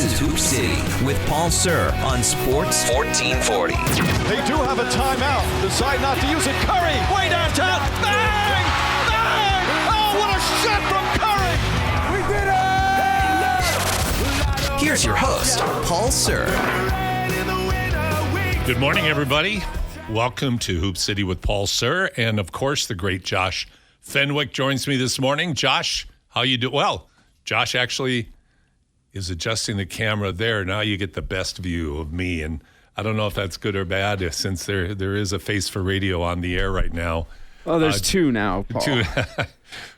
is Hoop City with Paul Sir on Sports 1440. They do have a timeout. Decide not to use it. Curry, way downtown. Bang! Bang! Oh, what a shot from Curry! We did it! Here's your host, Paul Sir. Good morning, everybody. Welcome to Hoop City with Paul Sir. And, of course, the great Josh Fenwick joins me this morning. Josh, how you doing? Well, Josh actually is adjusting the camera there. Now you get the best view of me. And I don't know if that's good or bad since there is a face for radio on the air right now. Oh, there's two now, Paul. Two.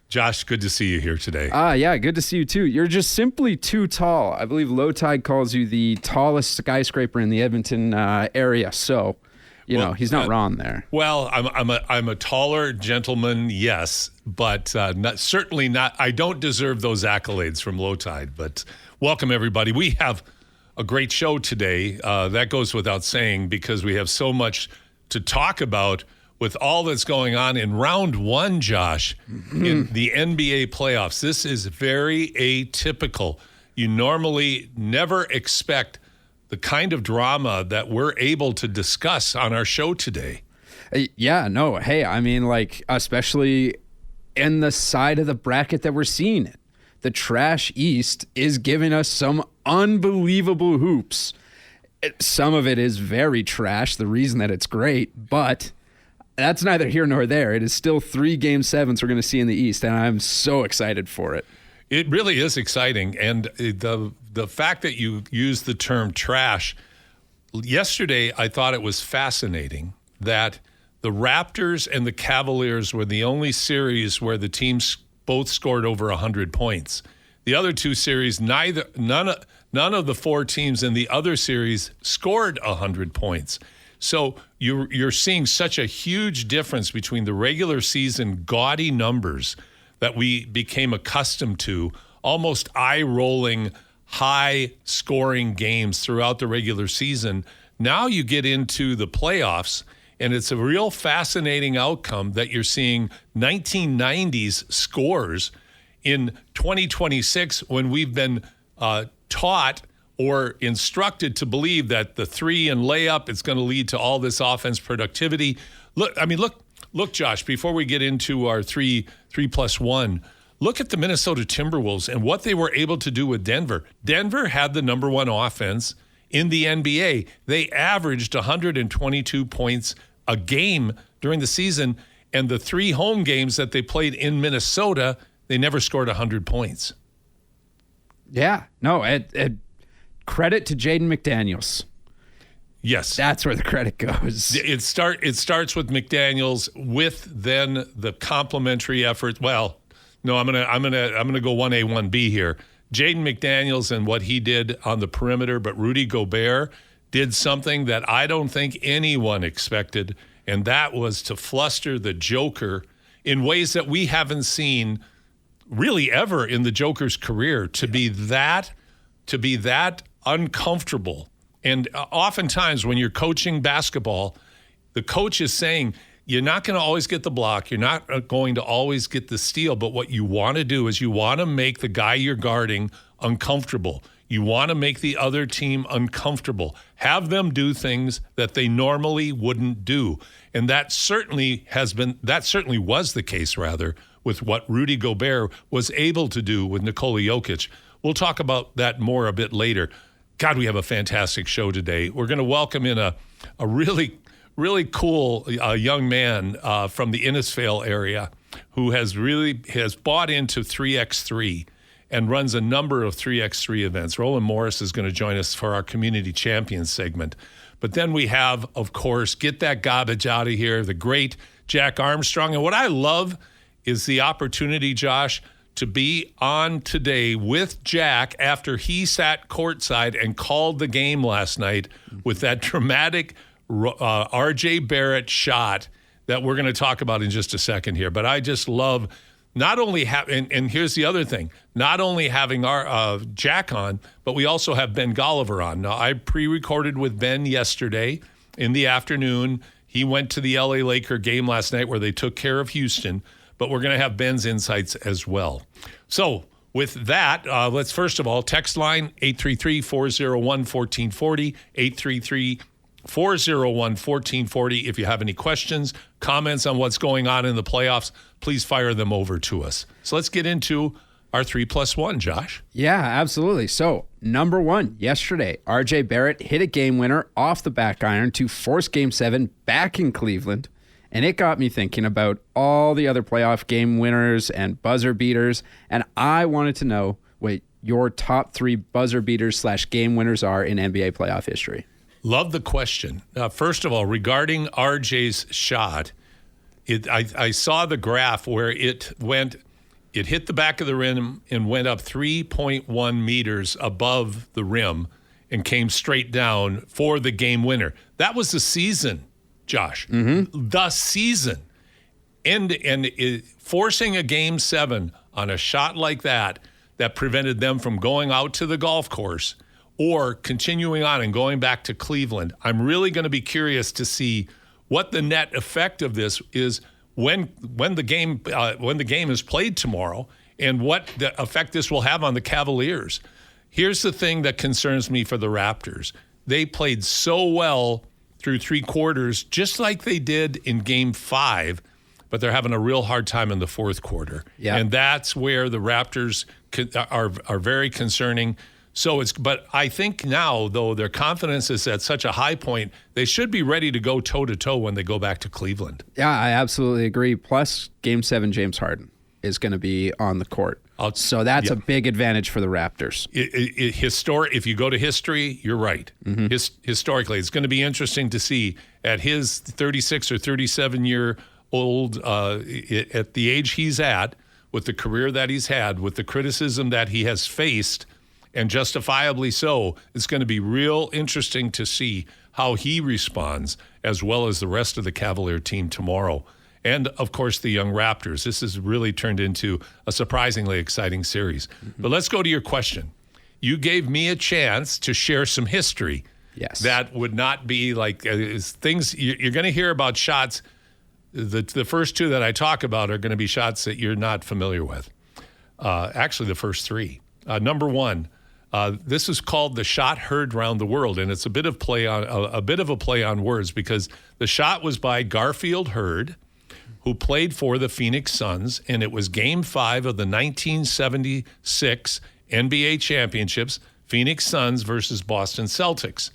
Josh, good to see you here today. Yeah, good to see you too. You're just simply too tall. I believe Low Tide calls you the tallest skyscraper in the Edmonton area. So, you know, he's not wrong there. Well, I'm a taller gentleman, yes, but certainly not. I don't deserve those accolades from Low Tide. But welcome, everybody. We have a great show today. That goes without saying because we have so much to talk about with all that's going on in round one, Josh, in the NBA playoffs. This is very atypical. You normally never expect the kind of drama that we're able to discuss on our show today. Yeah, no, hey, I mean, like, especially in the side of the bracket that we're seeing it. The trash East is giving us some unbelievable hoops. Some of it is very trash, the reason that it's great, but that's neither here nor there. It is still 3 Game 7s we're going to see in the East, and I'm so excited for it. It really is exciting, and the fact that you used the term trash, yesterday I thought it was fascinating that the Raptors and the Cavaliers were the only series where the teams both scored over 100 points. The other two series, none of the 4 teams in the other series scored 100 points. So you're seeing such a huge difference between the regular season gaudy numbers that we became accustomed to, almost eye-rolling, high-scoring games throughout the regular season. Now you get into the playoffs, and it's a real fascinating outcome that you're seeing 1990s scores in 2026 when we've been taught or instructed to believe that the 3 and layup is going to lead to all this offense productivity. Look, Josh, before we get into our 3+1, look at the Minnesota Timberwolves and what they were able to do with Denver. Denver had the number 1 offense in the NBA. They averaged 122 points a game during the season, and the 3 home games that they played in Minnesota, they never scored 100 points. Yeah, no, credit to Jaden McDaniels. Yes, that's where the credit goes. It starts with McDaniels, with then the complementary effort. Well, no, I'm gonna go 1A 1B here. Jaden McDaniels and what he did on the perimeter, but Rudy Gobert did something that I don't think anyone expected, and that was to fluster the Joker in ways that we haven't seen really ever in the Joker's career. To be that uncomfortable. And oftentimes when you're coaching basketball, the coach is saying, you're not going to always get the block. You're not going to always get the steal. But what you want to do is you want to make the guy you're guarding uncomfortable. You want to make the other team uncomfortable. Have them do things that they normally wouldn't do. And that certainly was the case, rather, with what Rudy Gobert was able to do with Nikola Jokic. We'll talk about that more a bit later. God, we have a fantastic show today. We're going to welcome in a really, really cool young man from the Innisfail area who has bought into 3x3 and runs a number of 3x3 events. Rollin Morris is going to join us for our Community Champions segment. But then we have, of course, Get That Garbage Out of Here, the great Jack Armstrong. And what I love is the opportunity, Josh, to be on today with Jack after he sat courtside and called the game last night with that dramatic R.J. Barrett shot that we're going to talk about in just a second here. But I just love not only and here's the other thing, not only having our Jack on, but we also have Ben Golliver on. Now, I pre-recorded with Ben yesterday in the afternoon. He went to the LA Laker game last night where they took care of Houston. But we're going to have Ben's insights as well. So with that, let's first of all, text line 833-401-1440, 833-401-1440. If you have any questions, comments on what's going on in the playoffs, please fire them over to us. So let's get into our 3+1, Josh. Yeah, absolutely. So, number one, yesterday, R.J. Barrett hit a game winner off the back iron to force Game 7 back in Cleveland. And it got me thinking about all the other playoff game winners and buzzer beaters. And I wanted to know what your top 3 buzzer beaters / game winners are in NBA playoff history. Love the question. First of all, regarding RJ's shot, I saw the graph where it hit the back of the rim and went up 3.1 meters above the rim and came straight down for the game winner. That was the season, Josh. Mm-hmm. The season. And forcing a Game 7 on a shot like that prevented them from going out to the golf course or continuing on and going back to Cleveland. I'm really going to be curious to see what the net effect of this is when the game is played tomorrow, and what the effect this will have on the Cavaliers. Here's the thing that concerns me for the Raptors. They played so well through 3 quarters, just like they did in Game 5, but they're having a real hard time in the 4th quarter. Yeah. And that's where the Raptors are very concerning. But I think now, though, their confidence is at such a high point, they should be ready to go toe-to-toe when they go back to Cleveland. Yeah, I absolutely agree. Plus, Game 7, James Harden is going to be on the court. So that's a big advantage for the Raptors. If you go to history, you're right. Mm-hmm. Historically, it's going to be interesting to see at his 36 or 37-year-old, at the age he's at, with the career that he's had, with the criticism that he has faced, and justifiably so, it's going to be real interesting to see how he responds, as well as the rest of the Cavalier team tomorrow. And, of course, the young Raptors. This has really turned into a surprisingly exciting series. Mm-hmm. But let's go to your question. You gave me a chance to share some history. Yes. That would not be like things you're going to hear about shots. The first 2 that I talk about are going to be shots that you're not familiar with. Actually, the first 3. Number 1. This is called the shot heard round the world, and it's a bit of a play on words, because the shot was by Garfield Hurd, who played for the Phoenix Suns, and it was Game 5 of the 1976 NBA championships, Phoenix Suns versus Boston Celtics.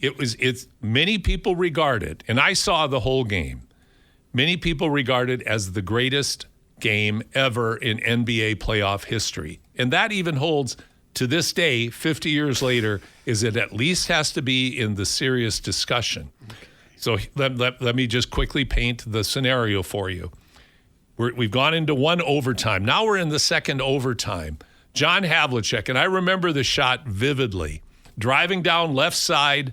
It's many people regard it, and I saw the whole game. Many people regard it as the greatest game ever in NBA playoff history, and that even holds to this day, 50 years later, is it at least has to be in the serious discussion. So let me just quickly paint the scenario for you. We've gone into 1 overtime. Now we're in the 2nd overtime. John Havlicek, and I remember the shot vividly, driving down left side,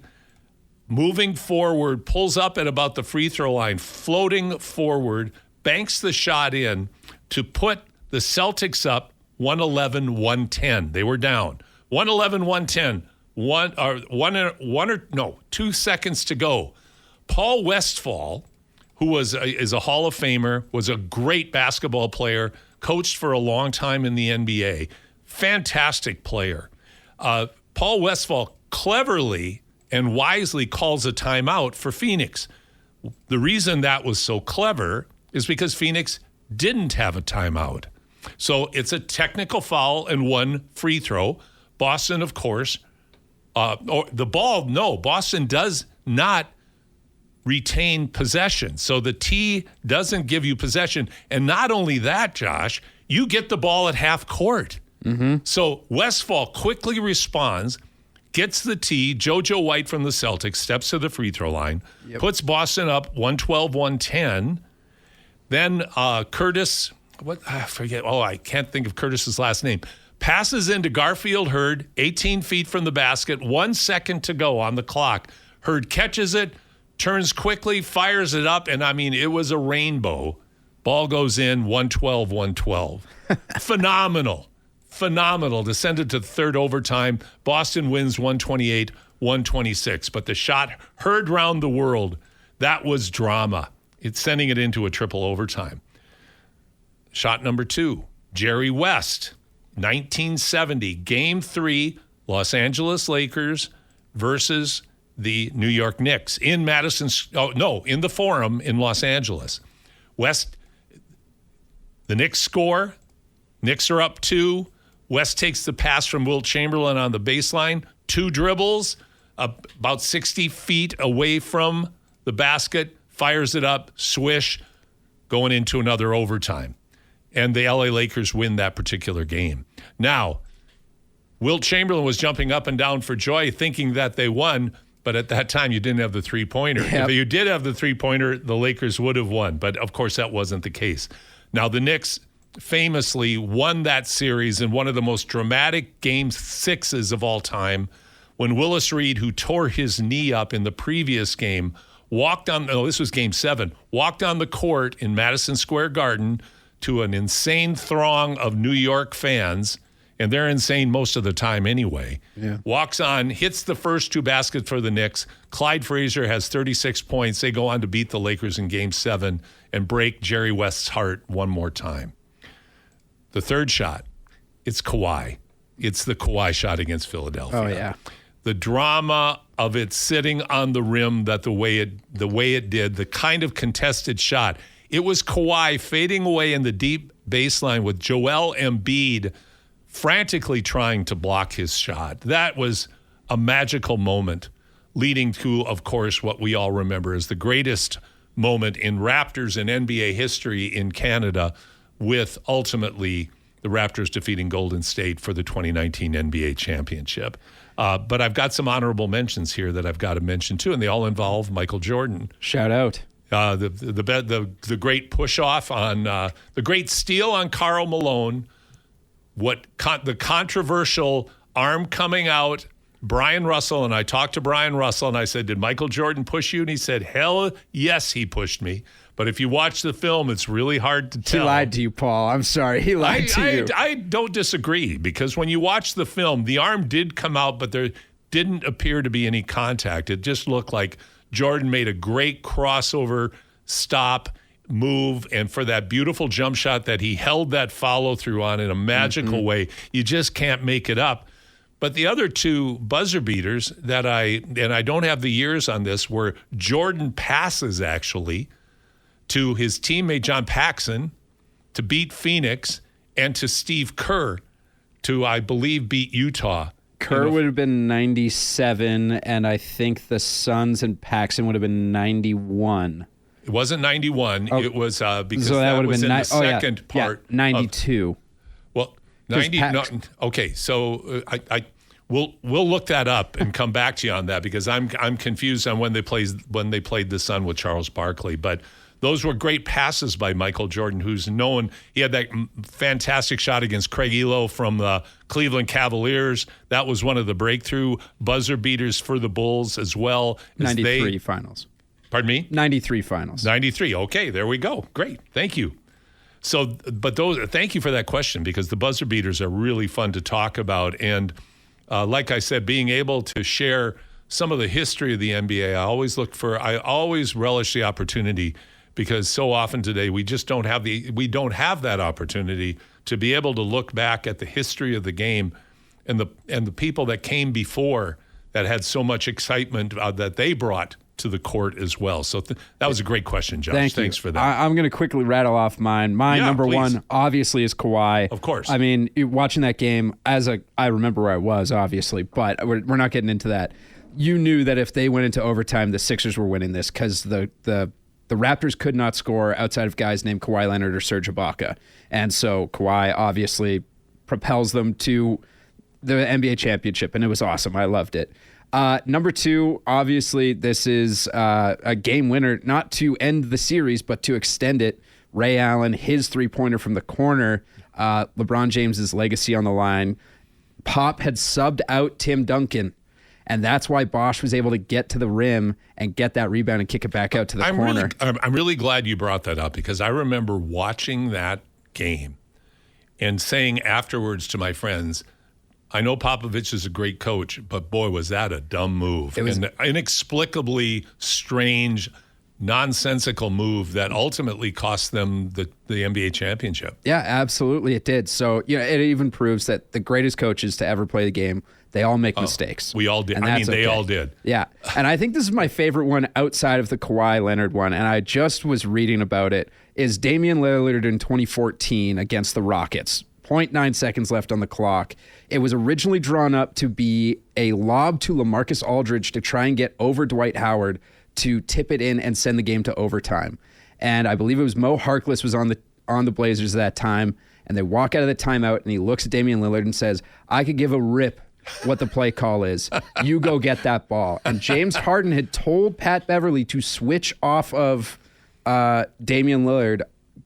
moving forward, pulls up at about the free throw line, floating forward, banks the shot in to put the Celtics up 111-110. They were down. 111-110. 2 seconds to go. Paul Westphal, who is a Hall of Famer, was a great basketball player, coached for a long time in the NBA. Fantastic player. Paul Westphal cleverly and wisely calls a timeout for Phoenix. The reason that was so clever is because Phoenix didn't have a timeout. So it's a technical foul and 1 free throw. Boston, of course, Boston does not retain possession. So the T doesn't give you possession. And not only that, Josh, you get the ball at half court. Mm-hmm. So Westphal quickly responds, gets the T. JoJo White from the Celtics steps to the free throw line, puts Boston up 112-110. Then Curtis... I can't think of Curtis's last name. Passes into Garfield Hurd, 18 feet from the basket, 1 second to go on the clock. Hurd catches it, turns quickly, fires it up, and it was a rainbow. Ball goes in, 112-112. Phenomenal Descended to the 3rd overtime. Boston wins 128-126. But the shot heard round the world, that was drama. It's sending it into a triple overtime. Shot number 2, Jerry West 1970, Game 3, Los Angeles Lakers versus the New York Knicks in in the Forum in Los Angeles. The Knicks score. Knicks are up 2. West takes the pass from Wilt Chamberlain on the baseline. 2 dribbles, about 60 feet away from the basket, fires it up, swish, going into another overtime. And the LA Lakers win that particular game. Now, Wilt Chamberlain was jumping up and down for joy, thinking that they won, but at that time you didn't have the three-pointer. Yep. If you did have the three-pointer, the Lakers would have won. But, of course, that wasn't the case. Now, the Knicks famously won that series in one of the most dramatic Game 6s of all time when Willis Reed, who tore his knee up in the previous game, this was Game 7, walked on the court in Madison Square Garden to an insane throng of New York fans, and they're insane most of the time anyway. Yeah. Walks on, hits the first 2 baskets for the Knicks. Clyde Frazier has 36 points. They go on to beat the Lakers in Game 7 and break Jerry West's heart one more time. The third shot, it's Kawhi. It's the Kawhi shot against Philadelphia. Oh, yeah. The drama of it sitting on the rim the way it did, the kind of contested shot. It was Kawhi fading away in the deep baseline with Joel Embiid frantically trying to block his shot. That was a magical moment, leading to, of course, what we all remember as the greatest moment in Raptors and NBA history in Canada, with ultimately the Raptors defeating Golden State for the 2019 NBA championship. But I've got some honorable mentions here that I've got to mention too, and they all involve Michael Jordan. Shout out. The great push-off on the great steal on Karl Malone, the controversial arm coming out, Brian Russell, and I talked to Brian Russell, and I said, did Michael Jordan push you? And he said, hell yes, he pushed me. But if you watch the film, it's really hard to tell. He lied to you, Paul. I'm sorry. He lied to you. I don't disagree, because when you watch the film, the arm did come out, but there didn't appear to be any contact. It just looked like Jordan made a great crossover stop move, and for that beautiful jump shot that he held that follow through on in a magical way, you just can't make it up. But the other 2 buzzer beaters that I don't have the years on this, were Jordan passes actually to his teammate John Paxson to beat Phoenix, and to Steve Kerr to, I believe, beat Utah. Kerr would have been 97, and I think the Suns and Paxson would have been 91. It wasn't 91. Oh, it was because so that would was have been in the second part. Yeah, 92. Well, 90. No, okay, so we'll look that up and come back to you on that, because I'm confused on when they played the Sun with Charles Barkley, but. Those were great passes by Michael Jordan, who's known. He had that fantastic shot against Craig Elo from the Cleveland Cavaliers. That was one of the breakthrough buzzer beaters for the Bulls as well. 93 finals. Pardon me? 93 finals. 93. Okay, there we go. Great. Thank you. So, thank you for that question, because the buzzer beaters are really fun to talk about. And like I said, being able to share some of the history of the NBA, I always relish the opportunity, because so often today we just don't have that opportunity to be able to look back at the history of the game and the people that came before that had so much excitement that they brought to the court as well. So that was a great question, Josh. Thanks for that. I'm going to quickly rattle off mine. Number please. 1 obviously is Kawhi. Of course. I mean, watching that game, I remember where I was, obviously, but we're not getting into that. You knew that if they went into overtime, the Sixers were winning this, because the Raptors could not score outside of guys named Kawhi Leonard or Serge Ibaka. And so Kawhi obviously propels them to the NBA championship, and it was awesome. I loved it. Number 2, obviously, this is a game winner, not to end the series, but to extend it. Ray Allen, his three-pointer from the corner, LeBron James's legacy on the line. Pop had subbed out Tim Duncan, and that's why Bosch was able to get to the rim and get that rebound and kick it back out to the corner. I'm really glad you brought that up, because I remember watching that game and saying afterwards to my friends, I know Popovich is a great coach, but boy, was that a dumb move. It was an inexplicably strange, nonsensical move that ultimately cost them the NBA championship. Yeah, absolutely it did. So, it even proves that the greatest coaches to ever play the game, they all make mistakes. We all did. And they all did. Yeah. And I think this is my favorite one outside of the Kawhi Leonard one, and I just was reading about it, is Damian Lillard in 2014 against the Rockets. 0.9 seconds left on the clock. It was originally drawn up to be a lob to LaMarcus Aldridge to try and get over Dwight Howard to tip it in and send the game to overtime. And I believe it was Mo Harkless was on the Blazers at that time, and they walk out of the timeout, and he looks at Damian Lillard and says, I could give a rip what the play call is. You go get that ball. And James Harden had told Pat Beverly to switch off of Damian Lillard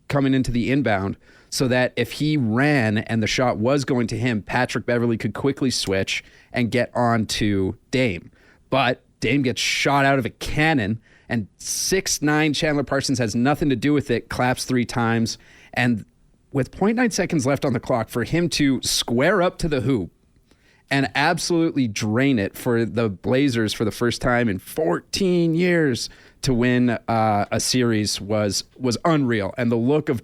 coming into the inbound so that if he ran and the shot was going to him, Patrick Beverly could quickly switch and get on to Dame. But Dame gets shot out of a cannon, and 6'9" Chandler Parsons has nothing to do with it, claps 3 times. And with 0.9 seconds left on the clock, for him to square up to the hoop and absolutely drain it for the Blazers for the first time in 14 years to win a series was unreal. And the look of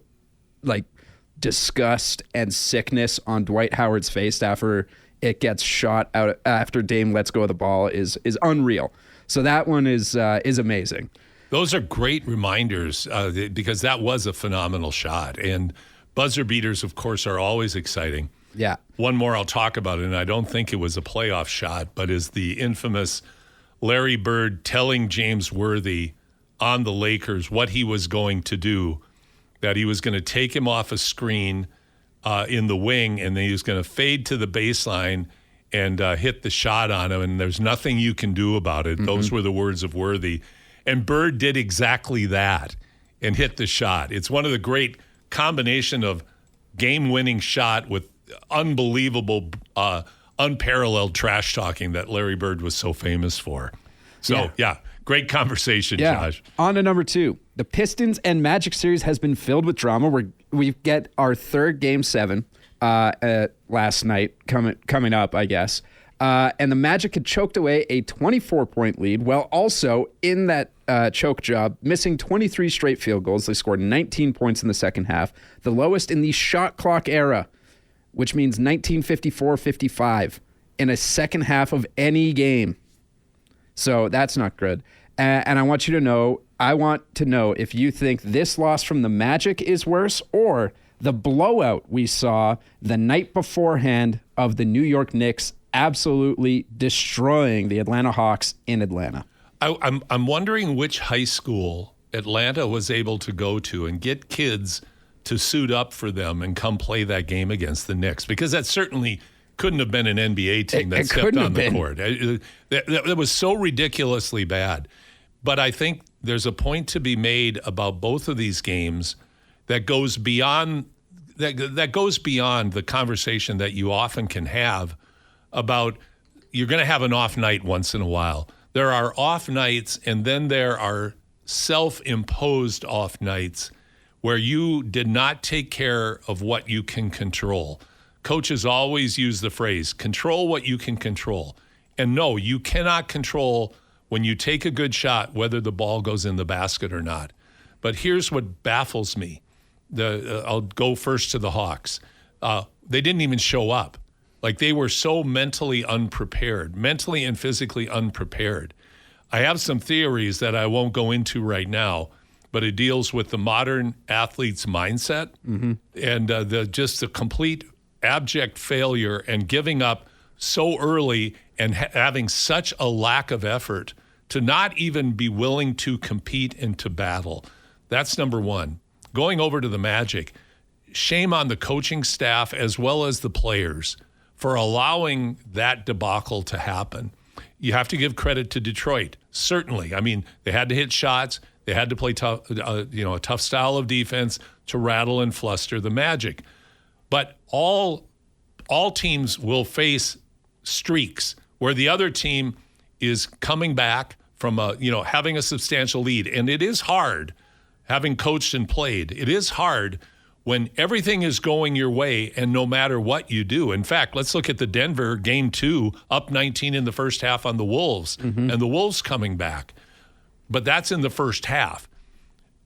disgust and sickness on Dwight Howard's face after it gets shot out, after Dame lets go of the ball, is unreal. So that one is amazing. Those are great reminders because that was a phenomenal shot. And buzzer beaters, of course, are always exciting. Yeah. One more I'll talk about, and I don't think it was a playoff shot, but is the infamous Larry Bird telling James Worthy on the Lakers what he was going to do, that he was going to take him off a screen in the wing, and then he was going to fade to the baseline and hit the shot on him, and there's nothing you can do about it. Mm-hmm. Those were the words of Worthy. And Bird did exactly that and hit the shot. It's one of the great combination of game-winning shot with unbelievable, unparalleled trash talking that Larry Bird was so famous for. So, yeah great conversation, Josh. On to number 2. The Pistons and Magic series has been filled with drama. We get our third Game 7 last night coming up, I guess. And the Magic had choked away a 24-point lead, while also in that choke job, missing 23 straight field goals. They scored 19 points in the second half, the lowest in the shot clock era, which means 1954-55 in a second half of any game. So that's not good. And I want to know if you think this loss from the Magic is worse or the blowout we saw the night beforehand of the New York Knicks absolutely destroying the Atlanta Hawks in Atlanta. I'm wondering which high school Atlanta was able to go to and get kids to suit up for them and come play that game against the Knicks, because that certainly couldn't have been an NBA team that stepped on the court. That was so ridiculously bad. But I think there's a point to be made about both of these games that goes beyond the conversation that you often can have about you're going to have an off night once in a while. There are off nights, and then there are self-imposed off nights where you did not take care of what you can control. Coaches always use the phrase, control what you can control. And no, you cannot control when you take a good shot whether the ball goes in the basket or not. But here's what baffles me. I'll go first to the Hawks. They didn't even show up. Like, they were so mentally unprepared, mentally and physically unprepared. I have some theories that I won't go into right now, but it deals with the modern athlete's mindset and the complete abject failure and giving up so early and having such a lack of effort to not even be willing to compete and to battle. That's number one. Going over to the Magic, shame on the coaching staff as well as the players for allowing that debacle to happen. You have to give credit to Detroit, certainly. I mean, they had to hit shots. They had to play tough, a tough style of defense to rattle and fluster the Magic. But all teams will face streaks where the other team is coming back from having a substantial lead. And it is hard, having coached and played, it is hard when everything is going your way and no matter what you do. In fact, let's look at the Denver Game 2, up 19 in the first half on the Wolves, and the Wolves coming back. but that's in the first half.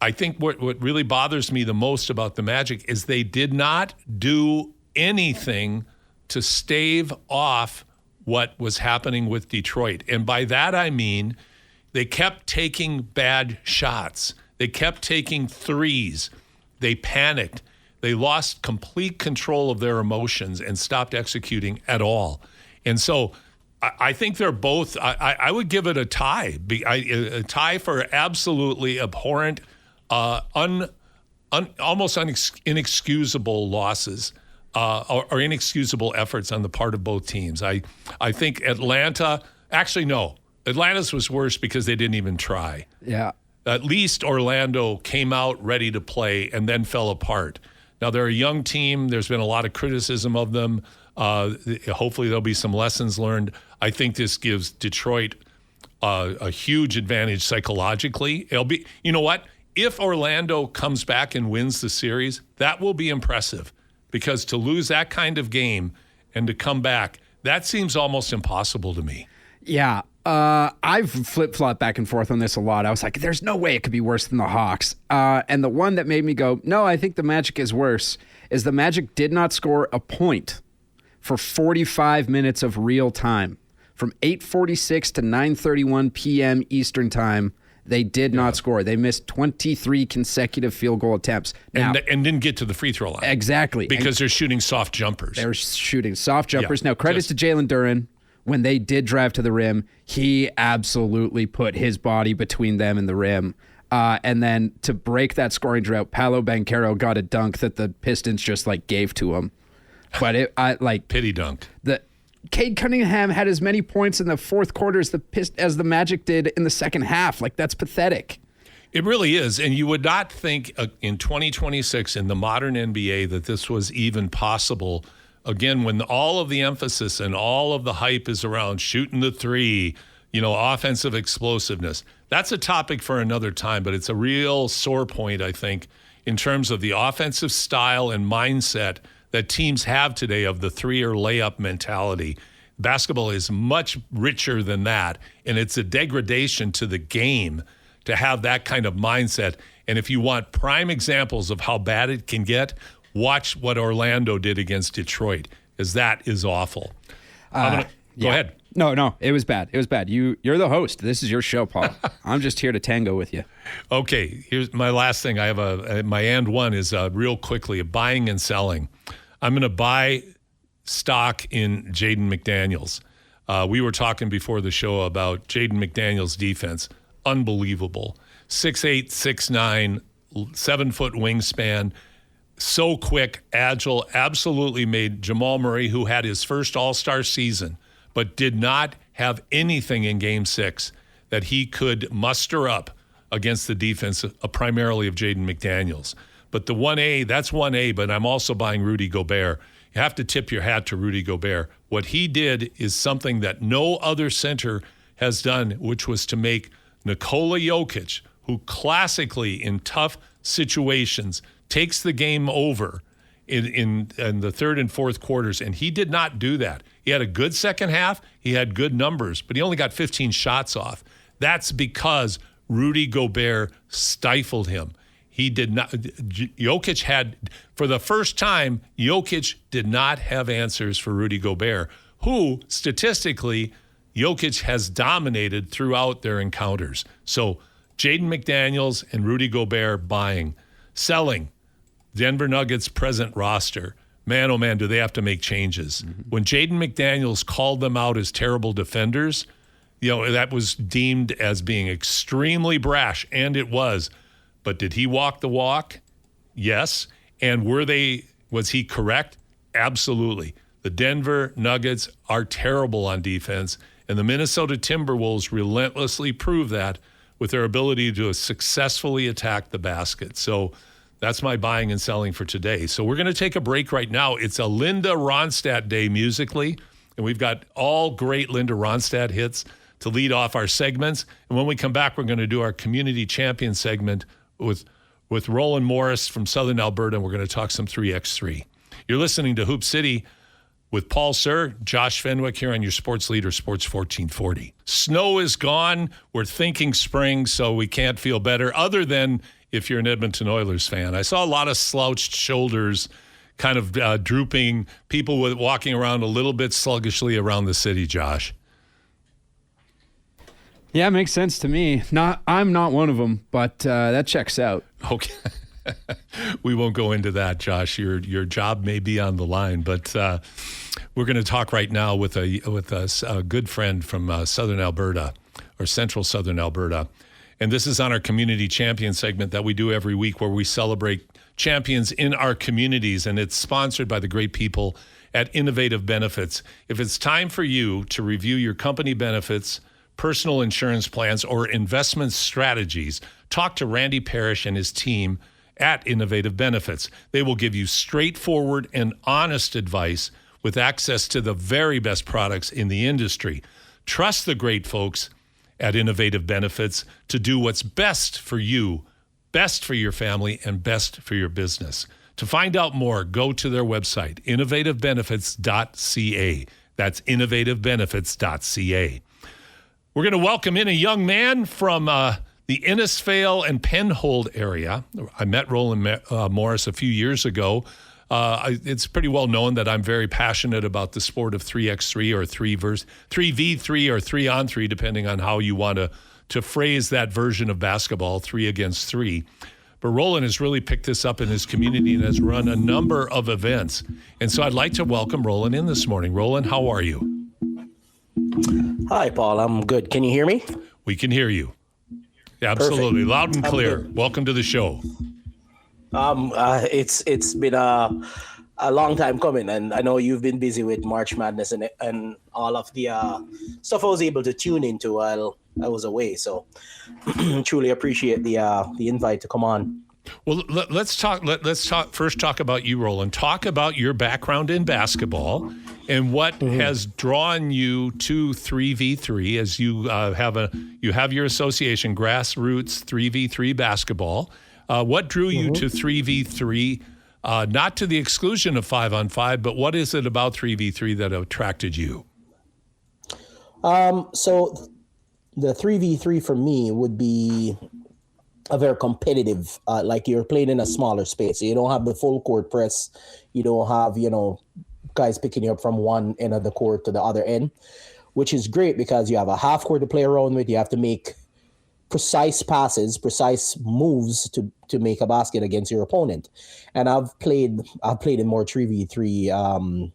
I think what really bothers me the most about the Magic is they did not do anything to stave off what was happening with Detroit. And by that I mean they kept taking bad shots. They kept taking threes. They panicked. They lost complete control of their emotions and stopped executing at all. And so I think they're both, I would give it a tie. A tie for absolutely abhorrent, almost inexcusable losses or inexcusable efforts on the part of both teams. I think Atlanta's was worse because they didn't even try. Yeah. At least Orlando came out ready to play and then fell apart. Now, they're a young team. There's been a lot of criticism of them. Hopefully there'll be some lessons learned. I think this gives Detroit a huge advantage psychologically. It'll be, you know what? If Orlando comes back and wins the series, that will be impressive, because to lose that kind of game and to come back, that seems almost impossible to me. Yeah. I've flip-flopped back and forth on this a lot. I was like, there's no way it could be worse than the Hawks. And the one that made me go, no, I think the Magic is worse, is the Magic did not score a point for 45 minutes of real time. From 8:46 to 9:31 p.m. Eastern time, they did not score. They missed 23 consecutive field goal attempts. Now, and didn't get to the free throw line. Exactly. Because they're shooting soft jumpers. They're shooting soft jumpers. Yeah, now, credits to Jalen Duren. When they did drive to the rim, he absolutely put his body between them and the rim. And then to break that scoring drought, Paolo Banchero got a dunk that the Pistons just gave to him. But pity dunk. Cade Cunningham had as many points in the fourth quarter as the Magic did in the second half. That's pathetic. It really is. And you would not think in 2026 in the modern NBA that this was even possible. Again, when all of the emphasis and all of the hype is around shooting the three, offensive explosiveness. That's a topic for another time, but it's a real sore point, I think, in terms of the offensive style and mindset that teams have today of the three or layup mentality. Basketball is much richer than that, and it's a degradation to the game to have that kind of mindset. And if you want prime examples of how bad it can get, watch what Orlando did against Detroit, because that is awful. Go ahead. No, it was bad. It was bad. You're the host. This is your show, Paul. I'm just here to tango with you. Okay, here's my last thing. I have my and one is real quickly, buying and selling. I'm going to buy stock in Jaden McDaniels. We were talking before the show about Jaden McDaniels' defense. Unbelievable. 6'8", 6'9", 7-foot wingspan. So quick, agile, absolutely made Jamal Murray, who had his first All-Star season, but did not have anything in Game 6 that he could muster up against the defense primarily of Jaden McDaniels. But the 1A, that's 1A, but I'm also buying Rudy Gobert. You have to tip your hat to Rudy Gobert. What he did is something that no other center has done, which was to make Nikola Jokic, who classically in tough situations takes the game over in the third and fourth quarters, and he did not do that. He had a good second half. He had good numbers, but he only got 15 shots off. That's because Rudy Gobert stifled him. He did not. Jokic had, for the first time, Jokic did not have answers for Rudy Gobert, who statistically Jokic has dominated throughout their encounters. So Jaden McDaniels and Rudy Gobert buying. Selling, Denver Nuggets present roster. Man, oh man, do they have to make changes. Mm-hmm. When Jaden McDaniels called them out as terrible defenders, that was deemed as being extremely brash, and it was. But did he walk the walk? Yes. And was he correct? Absolutely. The Denver Nuggets are terrible on defense, and the Minnesota Timberwolves relentlessly prove that with their ability to successfully attack the basket. So that's my buying and selling for today. So we're going to take a break right now. It's a Linda Ronstadt day musically, and we've got all great Linda Ronstadt hits to lead off our segments. And when we come back, we're going to do our community champion segment with Rollin Morris from Southern Alberta, and we're going to talk some 3x3. You're listening to Hoop City with Paul Sir, Josh Fenwick here on your Sports Leader, Sports 1440. Snow is gone. We're thinking spring, so we can't feel better other than if you're an Edmonton Oilers fan. I saw a lot of slouched shoulders, kind of drooping, people walking around a little bit sluggishly around the city, Josh. Yeah, it makes sense to me. I'm not one of them, but that checks out. Okay. We won't go into that, Josh. Your job may be on the line, but we're going to talk right now with a good friend from Southern Alberta, or Central Southern Alberta. And this is on our Community Champion segment that we do every week, where we celebrate champions in our communities, and it's sponsored by the great people at Innovative Benefits. If it's time for you to review your company benefits, personal insurance plans, or investment strategies, talk to Randy Parrish and his team at Innovative Benefits. They will give you straightforward and honest advice with access to the very best products in the industry. Trust the great folks at Innovative Benefits to do what's best for you, best for your family, and best for your business. To find out more, go to their website, innovativebenefits.ca. That's innovativebenefits.ca. We're going to welcome in a young man from the Innisfail and Penhold area. I met Rollin Morris a few years ago. It's pretty well known that I'm very passionate about the sport of 3x3 or 3v3 or 3-on-3, depending on how you want to phrase that version of basketball, 3 against 3. But Rollin has really picked this up in his community and has run a number of events. And so I'd like to welcome Rollin in this morning. Rollin, how are you? Hi, Paul. I'm good. Can you hear me? We can hear you. Absolutely. Perfect. Loud and clear. Welcome to the show. It's been a long time coming, and I know you've been busy with March Madness and all of the stuff I was able to tune into while I was away. So truly appreciate the invite to come on. Well, let's talk about you, Rollin. Talk about your background in basketball and what has drawn you to 3v3, as you have your association, Grassroots 3v3 Basketball. What drew you to 3v3, not to the exclusion of 5-on-5, but what is it about 3v3 that attracted you? So the 3v3 for me would be a very competitive, like you're playing in a smaller space. So you don't have the full court press. You don't have, guys picking you up from one end of the court to the other end, which is great because you have a half court to play around with. You have to make precise passes, precise moves to make a basket against your opponent. And I've played in more 3v3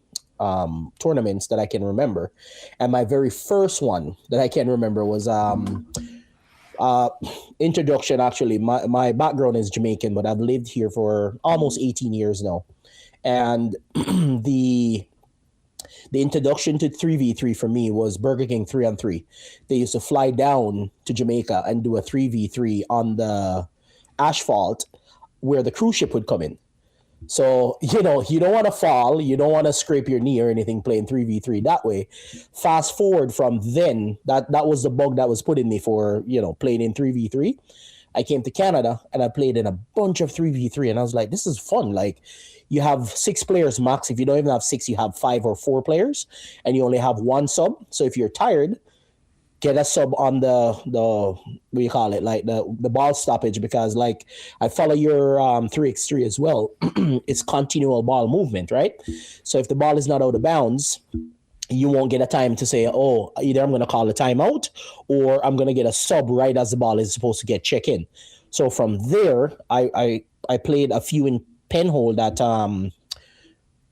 tournaments that I can remember. And my very first one that I can remember was introduction. Actually, my background is Jamaican, but I've lived here for almost 18 years now. And the introduction to 3v3 for me was Burger King 3-on-3. They used to fly down to Jamaica and do a 3v3 on the asphalt where the cruise ship would come in. So, you don't want to fall. You don't want to scrape your knee or anything playing 3v3 that way. Fast forward from then, that was the bug that was put in me for, playing in 3v3. I came to Canada and I played in a bunch of 3v3 and I was like, this is fun. Like, you have 6 players max. If you don't even have 6, you have 5 or 4 players and you only have 1 sub. So if you're tired, get a sub on the ball stoppage, because like I follow your 3x3 as well. It's continual ball movement, right? So if the ball is not out of bounds, you won't get a time to say, oh, either I'm going to call a timeout or I'm going to get a sub right as the ball is supposed to get check in. So from there, I played a few in Penhold that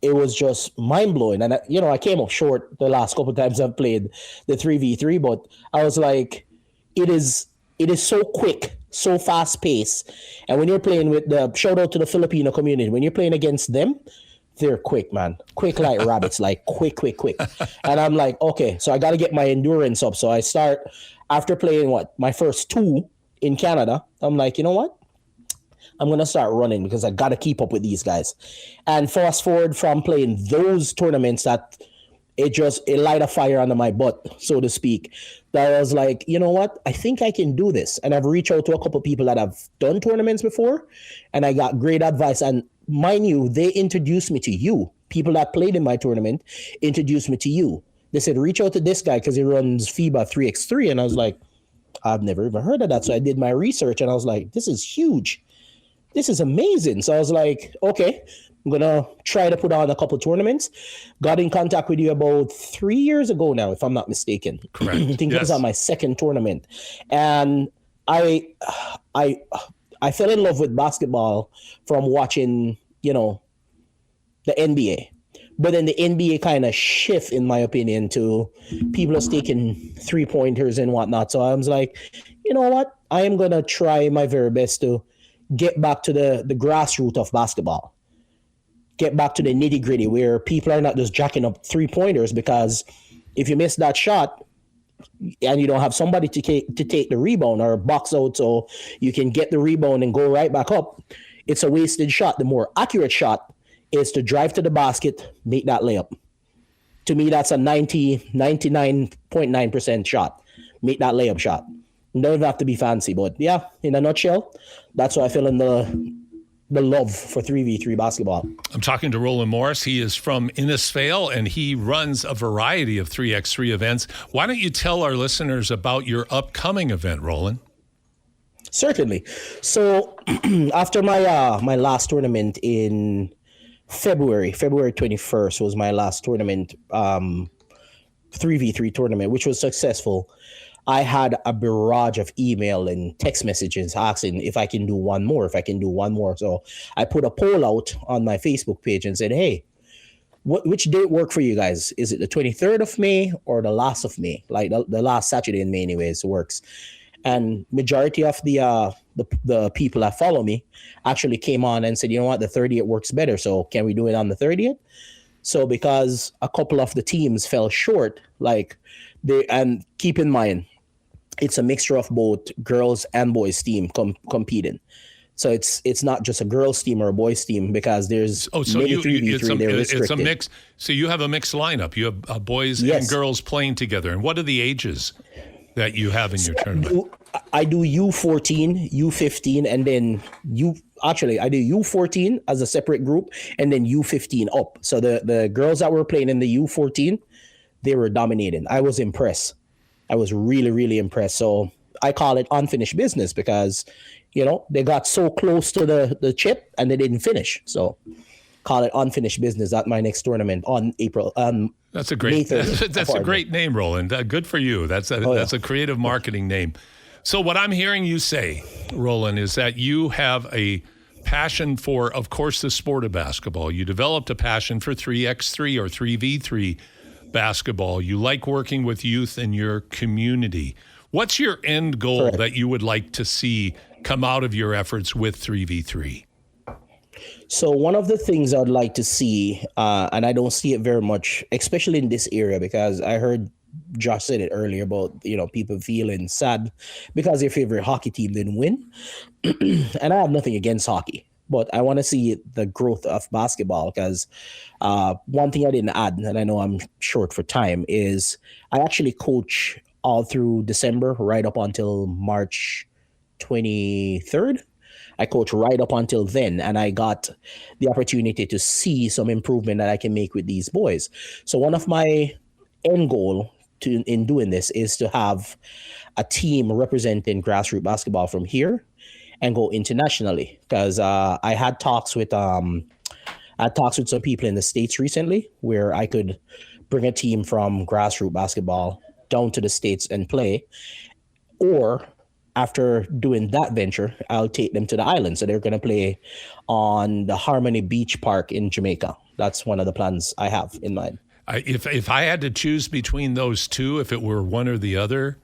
it was just mind-blowing. And, I came up short the last couple of times I've played the 3v3, but I was like, it is so quick, so fast-paced. And when you're playing with shout out to the Filipino community, when you're playing against them, they're quick, man. Quick like rabbits, like quick. And I'm like, okay, so I got to get my endurance up. So I start, after playing my first 2 in Canada, I'm like, you know what? I'm going to start running because I got to keep up with these guys. And fast forward from playing those tournaments that it light a fire under my butt, so to speak, that I was like, you know what? I think I can do this. And I've reached out to a couple of people that have done tournaments before and I got great advice. And mind you, they introduced me to you people that played in my tournament introduced me to you. They said, reach out to this guy because he runs FIBA 3x3. And I was like, I've never even heard of that. So I did my research and I was like, this is huge. This is amazing. So I was like, okay, I'm going to try to put on a couple tournaments. Got in contact with you about 3 years ago now, if I'm not mistaken. Correct. I think it was on my second tournament. And I fell in love with basketball from watching, the NBA. But then the NBA kind of shift, in my opinion, to people are taking 3-pointers and whatnot. So I was like, you know what? I am going to try my very best to get back to the grassroots of basketball. Get back to the nitty gritty where people are not just jacking up 3-pointers, because if you miss that shot and you don't have somebody to take the rebound or box out so you can get the rebound and go right back up, it's a wasted shot. The more accurate shot is to drive to the basket, make that layup. To me, that's a 99.9% shot. Make that layup shot. It doesn't have to be fancy, but yeah, in a nutshell, that's why I feel in the love for 3v3 basketball. I'm talking to Rollin Morris. He is from Innisfail, and he runs a variety of 3x3 events. Why don't you tell our listeners about your upcoming event, Rollin? Certainly. So after my last tournament in February 21st was my last tournament, 3v3 tournament, which was successful. I had a barrage of email and text messages asking if I can do one more. So I put a poll out on my Facebook page and said, hey, which date work for you guys? Is it the 23rd of May or the last of May? Like the last Saturday in May anyways works. And majority of the people that follow me actually came on and said, you know what, the 30th works better. So can we do it on the 30th? So because a couple of the teams fell short, and keep in mind, it's a mixture of both girls and boys team competing. So it's not just a girls team or a boys team, because there's maybe 3v3, they're restricted. It's a mix. So you have a mixed lineup. You have boys and girls playing together. And what are the ages that you have in your tournament? I do U14, U15, and then I do U14 as a separate group, and then U15 up. So the girls that were playing in the U14, they were dominating. I was impressed. I was really, really impressed. So I call it unfinished business because, they got so close to the chip and they didn't finish. So call it unfinished business at my next tournament on April. That's a great. That's a great name, Rollin. Good for you. That's a creative marketing name. So what I'm hearing you say, Rollin, is that you have a passion for, of course, the sport of basketball. You developed a passion for 3x3 or 3v3 basketball. You like working with youth in your community. What's your end goal that you would like to see come out of your efforts with 3v3? So one of the things I'd like to see, and I don't see it very much, especially in this area, because I heard Josh said it earlier about, people feeling sad because their favorite hockey team didn't win. And I have nothing against hockey, but I want to see the growth of basketball, because one thing I didn't add, and I know I'm short for time, is I actually coach all through December right up until March 23rd. I coach right up until then, and I got the opportunity to see some improvement that I can make with these boys. So one of my end goal in doing this is to have a team representing grassroots basketball from here and go internationally, because I had talks with some people in the States recently where I could bring a team from grassroots basketball down to the States and play, or after doing that venture, I'll take them to the island. So they're going to play on the Harmony Beach Park in Jamaica. That's one of the plans I have in mind. If I had to choose between those two, if it were one or the other,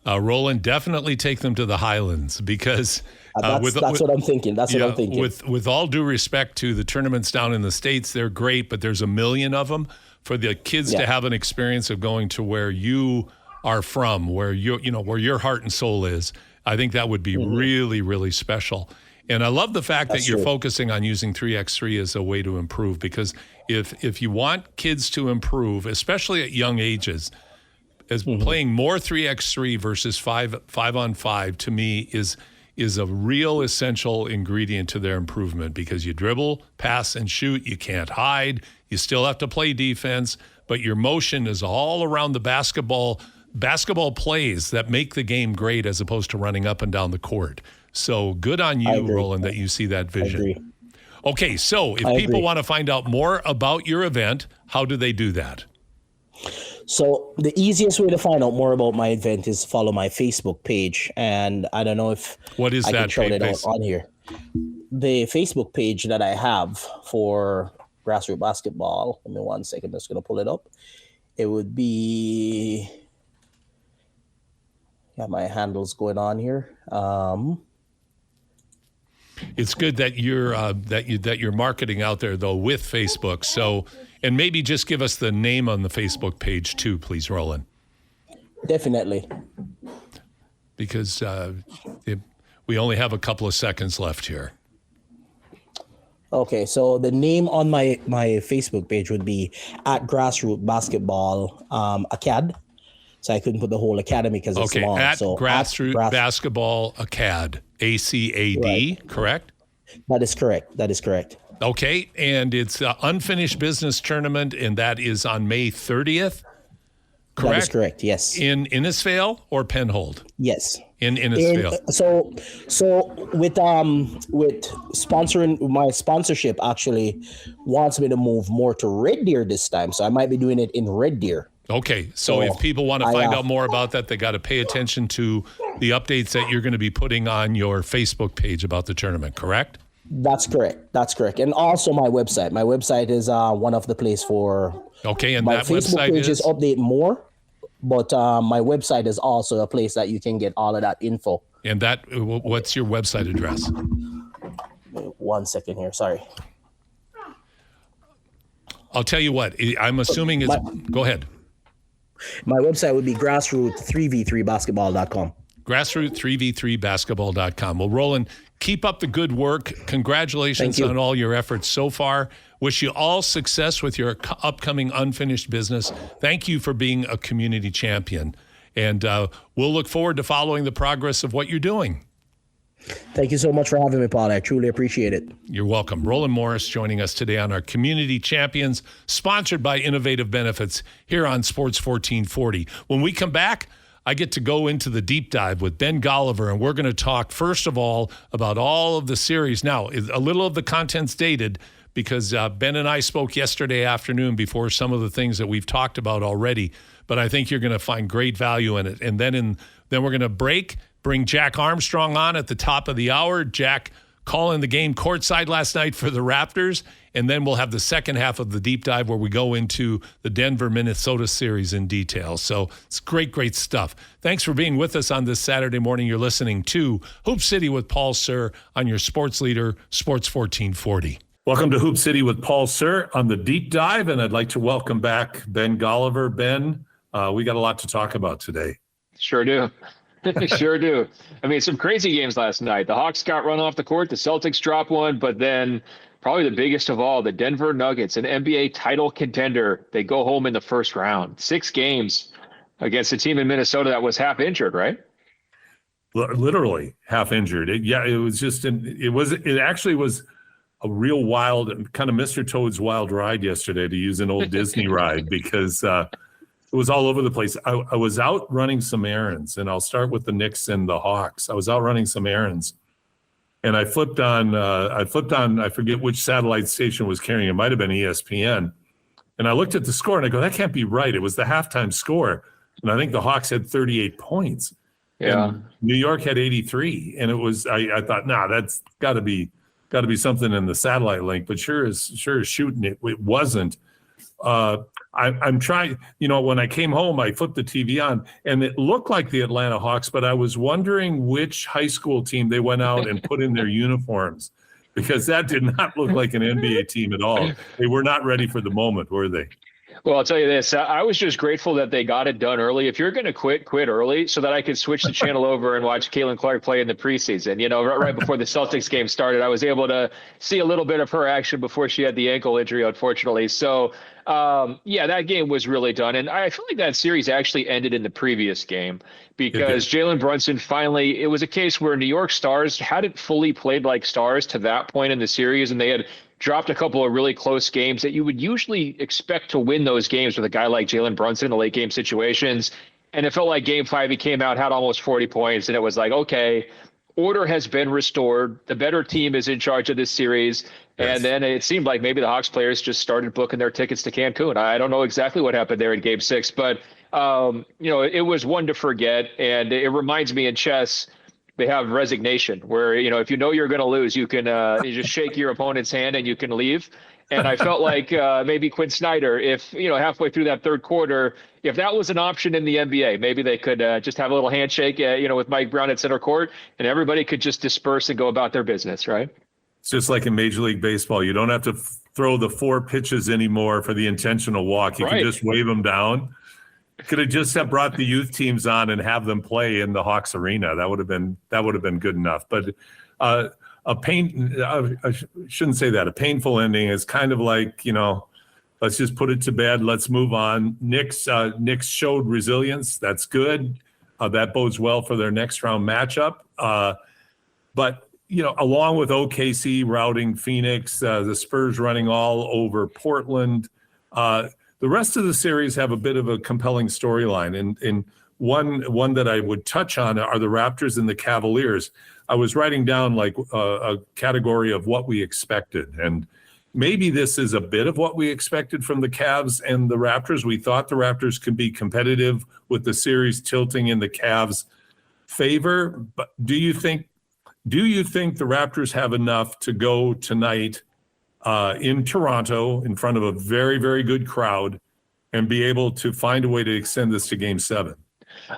Rollin, definitely take them to the Highlands, because that's what I'm thinking. That's what I'm thinking. With all due respect to the tournaments down in the States, they're great, but there's a million of them. For the kids to have an experience of going to where you are from, where where your heart and soul is, I think that would be really, really special. And I love the fact that you're focusing on using 3x3 as a way to improve, because if you want kids to improve, especially at young ages, as playing more 3x3 versus 5-on-5 to me is a real essential ingredient to their improvement, because you dribble, pass, and shoot. You can't hide. You still have to play defense, but your motion is all around the basketball plays that make the game great as opposed to running up and down the court. So good on you, Rollin, that you see that vision. I agree. Okay, so if people want to find out more about your event, how do they do that? So the easiest way to find out more about my event is follow my Facebook page. And I don't know if what is I that can show it out on here. The Facebook page that I have for Grassroots Basketball, give me 1 second, I'm just going to pull it up. It would be, my handles going on here. It's good that you're that you're marketing out there though with Facebook. So, and maybe just give us the name on the Facebook page too, please, Rollin. Definitely. Because we only have a couple of seconds left here. Okay, so the name on my Facebook page would be at Grassroots Basketball Acad. So I couldn't put the whole academy because it's long. At so Grassroots Basketball Acad, ACAD, right. Correct? That is correct. Okay, and it's an unfinished business tournament, and that is on May 30th, correct? That is correct, yes. In Innisfail or Penhold? Yes. In Innisfail. So with sponsoring, my sponsorship actually wants me to move more to Red Deer this time, so I might be doing it in Red Deer. Okay, so if people want to find out more about that, they got to pay attention to the updates that you're going to be putting on your Facebook page about the tournament, correct? That's correct. And also my website. My website is one of the place for. Okay, and my that Facebook website page is update more, but my website is also a place that you can get all of that info. And that, what's your website address? 1 second here. Sorry. I'll tell you what. I'm assuming it's. Go ahead. My website would be grassroots3v3basketball.com. Grassroots3v3basketball.com. Well, Rollin, keep up the good work. Congratulations on all your efforts so far. Wish you all success with your upcoming unfinished business. Thank you for being a community champion. And we'll look forward to following the progress of what you're doing. Thank you so much for having me, Paul. I truly appreciate it. You're welcome. Rollin Morris joining us today on our Community Champions, sponsored by Innovative Benefits here on Sports 1440. When we come back, I get to go into the deep dive with Ben Golliver, and we're going to talk, first of all, about all of the series. Now, a little of the content's dated because Ben and I spoke yesterday afternoon before some of the things that we've talked about already, but I think you're going to find great value in it. And then we're going to bring Jack Armstrong on at the top of the hour. Jack calling the game courtside last night for the Raptors. And then we'll have the second half of the deep dive where we go into the Denver-Minnesota series in detail. So it's great stuff. Thanks for being with us on this Saturday morning. You're listening to Hoop City with Paul Sir on your sports leader, Sports 1440. Welcome to Hoop City with Paul Sir on the deep dive. And I'd like to welcome back Ben Golliver. Ben, we got a lot to talk about today. Sure do. Sure do. I mean, some crazy games last night. The Hawks got run off the court. The Celtics dropped one, but then probably the biggest of all, the Denver Nuggets, an NBA title contender. They go home in the first round. 6 games against a team in Minnesota that was half injured, right? Literally half injured. It actually was a real wild, kind of Mr. Toad's Wild Ride yesterday, to use an old Disney ride, because it was all over the place. I was out running some errands, and I'll start with the Knicks and the Hawks. I was out running some errands, and I flipped on, I forget which satellite station was carrying it. It might have been ESPN. And I looked at the score, and I go, that can't be right. It was the halftime score. And I think the Hawks had 38 points. Yeah. And New York had 83. And it was, I thought, that's got to be something in the satellite link. But sure as shooting, it wasn't. I'm trying, when I came home, I flipped the TV on, and it looked like the Atlanta Hawks, but I was wondering which high school team they went out and put in their uniforms, because that did not look like an NBA team at all. They were not ready for the moment, were they? Well, I'll tell you this. I was just grateful that they got it done early. If you're going to quit early so that I could switch the channel over and watch Caitlin Clark play in the preseason. Right before the Celtics game started, I was able to see a little bit of her action before she had the ankle injury, unfortunately. So, that game was really done. And I feel like that series actually ended in the previous game because Jalen Brunson finally, it was a case where New York Stars hadn't fully played like stars to that point in the series, and they had dropped a couple of really close games that you would usually expect to win those games with a guy like Jalen Brunson in the late game situations. And it felt like game 5, he came out, had almost 40 points, and it was like, okay, order has been restored. The better team is in charge of this series. Yes. And then it seemed like maybe the Hawks players just started booking their tickets to Cancun. I don't know exactly what happened there in game 6, but it was one to forget. And it reminds me in chess, they have resignation where, if you know you're going to lose, you can you just shake your opponent's hand and you can leave. And I felt like maybe Quinn Snyder, if, halfway through that third quarter, if that was an option in the NBA, maybe they could just have a little handshake, with Mike Brown at center court, and everybody could just disperse and go about their business, right? It's just like in Major League Baseball. You don't have to throw the 4 pitches anymore for the intentional walk. You can just wave them down. Could have just brought the youth teams on and have them play in the Hawks arena. That would have been good enough. But I shouldn't say that. A painful ending is kind of like, let's just put it to bed. Let's move on. Knicks showed resilience. That's good. That bodes well for their next round matchup. But along with OKC routing Phoenix, the Spurs running all over Portland, the rest of the series have a bit of a compelling storyline. And one that I would touch on are the Raptors and the Cavaliers. I was writing down like a category of what we expected. And maybe this is a bit of what we expected from the Cavs and the Raptors. We thought the Raptors could be competitive with the series tilting in the Cavs' favor. But do you think the Raptors have enough to go tonight in Toronto in front of a very, very good crowd and be able to find a way to extend this to Game 7?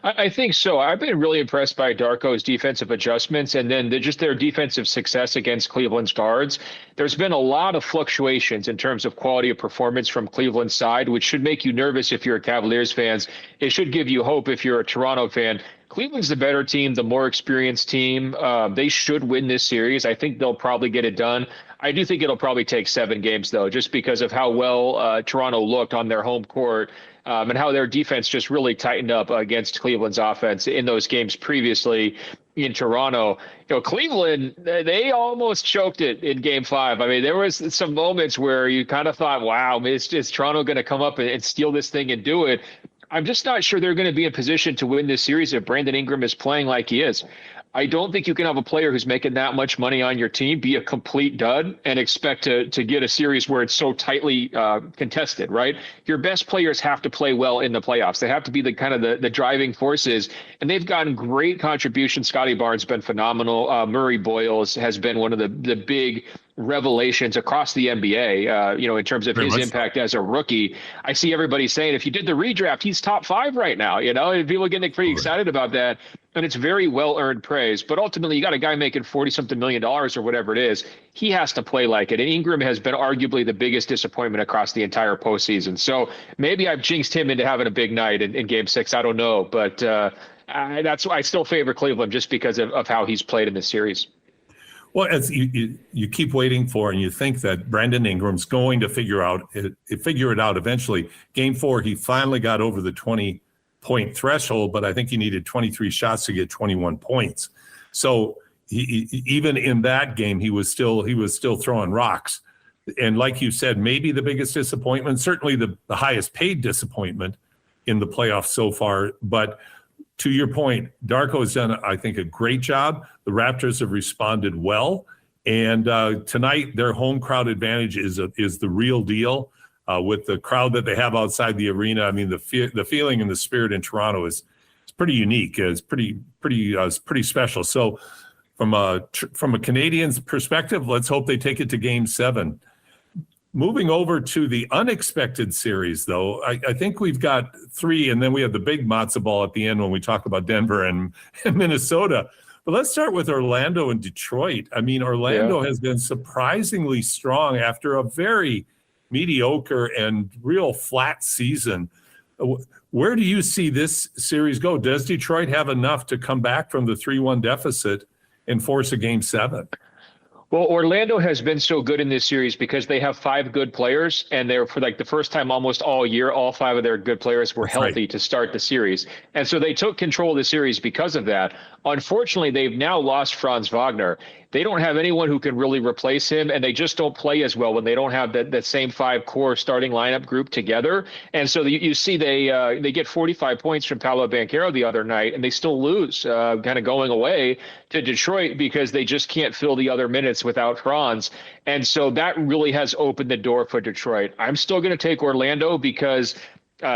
I think so. I've been really impressed by Darko's defensive adjustments and then just their defensive success against Cleveland's guards. There's been a lot of fluctuations in terms of quality of performance from Cleveland's side, which should make you nervous if you're a Cavaliers fan. It should give you hope if you're a Toronto fan. Cleveland's the better team, the more experienced team. They should win this series. I think they'll probably get it done. I do think it'll probably take 7 games, though, just because of how well Toronto looked on their home court and how their defense just really tightened up against Cleveland's offense in those games previously in Toronto. Cleveland, they almost choked it in Game 5. I mean, there was some moments where you kind of thought, wow, is Toronto going to come up and steal this thing and do it? I'm just not sure they're going to be in position to win this series if Brandon Ingram is playing like he is. I don't think you can have a player who's making that much money on your team be a complete dud and expect to get a series where it's so tightly contested, right? Your best players have to play well in the playoffs. They have to be the kind of the driving forces, and they've gotten great contributions. Scotty Barnes has been phenomenal. Murray Boyles has been one of the big revelations across the NBA, in terms of his impact as a rookie. I see everybody saying if you did the redraft, he's top 5 right now, and people are getting pretty excited about that. And it's very well-earned praise. But ultimately, you got a guy making $40-something million or whatever it is. He has to play like it. And Ingram has been arguably the biggest disappointment across the entire postseason. So maybe I've jinxed him into having a big night in Game 6. I don't know. But that's why I still favor Cleveland just because of how he's played in this series. Well, as you keep waiting for, and you think that Brandon Ingram's going to figure it out eventually. Game 4, he finally got over the 20-point threshold, but I think he needed 23 shots to get 21 points. So even in that game, he was still throwing rocks. And like you said, maybe the biggest disappointment, certainly the highest paid disappointment in the playoffs so far. But to your point, Darko has done, I think, a great job. The Raptors have responded well. And tonight, their home crowd advantage is the real deal. With the crowd that they have outside the arena, I mean, the feeling and the spirit in Toronto is pretty unique. It's pretty special. So, from a Canadian's perspective, let's hope they take it to Game 7. Moving over to the unexpected series, though, I think we've got 3, and then we have the big matzo ball at the end when we talk about Denver and Minnesota. But let's start with Orlando and Detroit. I mean, Orlando has been surprisingly strong after a very mediocre and real flat season. Where do you see this series go? Does Detroit have enough to come back from the 3-1 deficit and force a Game 7? Well, Orlando has been so good in this series because they have 5 good players, and they're for like the first time almost all year, all 5 of their good players were healthy to start the series. And so they took control of the series because of that. Unfortunately, they've now lost Franz Wagner. They don't have anyone who can really replace him, and they just don't play as well when they don't have that same 5 core starting lineup group together. And so you see they get 45 points from Paolo Banchero the other night, and they still lose, kind of going away to Detroit because they just can't fill the other minutes without Franz. And so that really has opened the door for Detroit. I'm still going to take Orlando because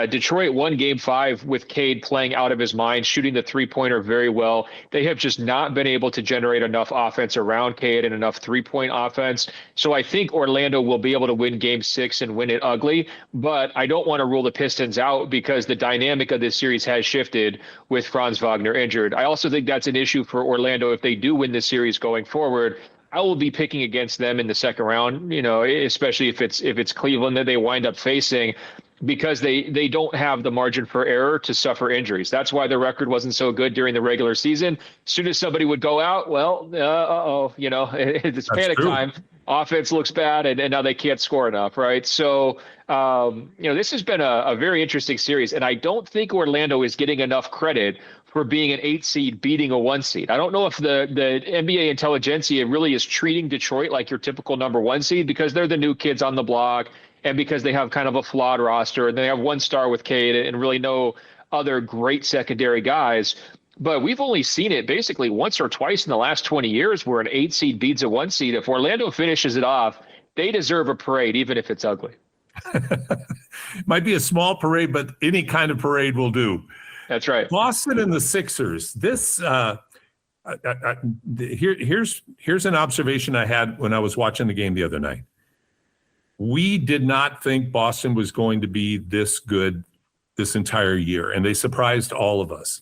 Detroit won Game 5 with Cade playing out of his mind, shooting the three-pointer very well. They have just not been able to generate enough offense around Cade and enough three-point offense. So I think Orlando will be able to win Game 6 and win it ugly. But I don't want to rule the Pistons out because the dynamic of this series has shifted with Franz Wagner injured. I also think that's an issue for Orlando if they do win this series going forward. I will be picking against them in the second round, especially if it's Cleveland that they wind up facing, because they don't have the margin for error to suffer injuries. That's why the record wasn't so good during the regular season. As soon as somebody would go out, well, it's panic time. Offense looks bad, and now they can't score enough, right? So, this has been a very interesting series, and I don't think Orlando is getting enough credit for being an 8 seed beating a 1 seed. I don't know if the NBA intelligentsia really is treating Detroit like your typical number 1 seed because they're the new kids on the block and because they have kind of a flawed roster and they have 1 star with Cade and really no other great secondary guys. But we've only seen it basically once or twice in the last 20 years where an 8 seed beats a 1 seed. If Orlando finishes it off, they deserve a parade, even if it's ugly. Might be a small parade, but any kind of parade will do. That's right. Boston and the Sixers. This here's an observation I had when I was watching the game the other night. We did not think Boston was going to be this good this entire year, and they surprised all of us.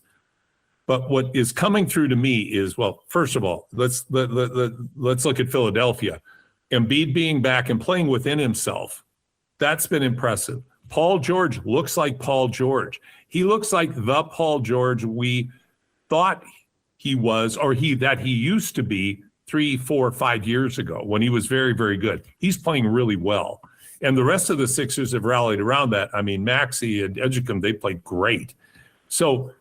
But what is coming through to me is, well, first of all, let's look at Philadelphia. Embiid being back and playing within himself, that's been impressive. Paul George looks like Paul George. He looks like the Paul George we thought he was, or that he used to be 3, 4, 5 years ago when he was very, very good. He's playing really well. And the rest of the Sixers have rallied around that. I mean, Maxey and Edgecombe, they played great. So